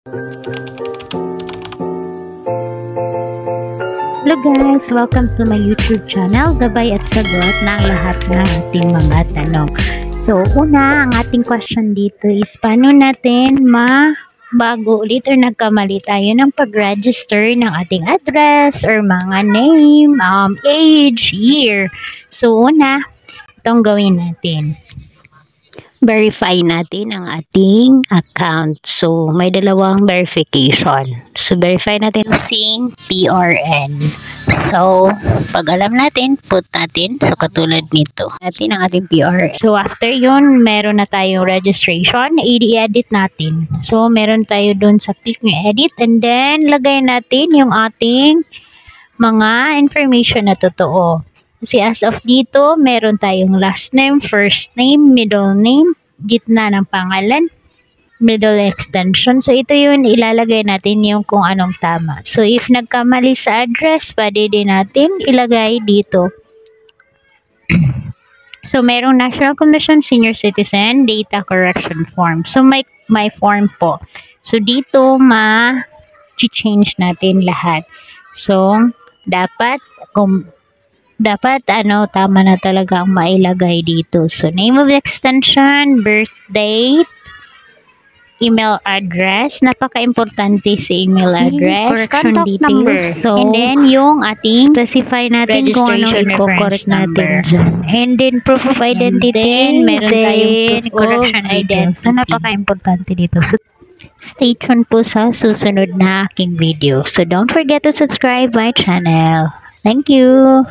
Hello guys! Welcome to my YouTube channel, Gabay at Sagot ng lahat ng ating mga tanong. So, una, ang ating question dito is paano natin bago ulit or nagkamali tayo ng pag-register ng ating address or mga name, age, year. So, una, itong gawin natin. Verify natin ang ating account. So, may dalawang verification. So, verify natin using PRN. So, pag alam natin, put natin. So, katulad nito. Natin ang ating PRN. So, after yun, meron na tayong registration. I-edit natin. So, meron tayo dun sa click ng edit. And then, lagay natin yung ating mga information na totoo. Kasi as of dito, meron tayong last name, first name, middle name, gitna ng pangalan, middle extension. So, ito yun, ilalagay natin yung kung anong tama. So, if nagkamali sa address, pwede din natin ilagay dito. So, merong National Commission Senior Citizen Data Correction Form. So, may form po. So, dito, ma-change natin lahat. So, dapat tama na talaga ang mailagay dito. So, name of extension, birth date, email address, napaka-importante sa email address, contact details, number. So, and then yung ating specify natin kung anong i-correct natin dyan. And then proof of identity, meron tayong proof of identity. So, napaka-importante dito. So, stay tuned po sa susunod na aking video. So, don't forget to subscribe my channel. Thank you!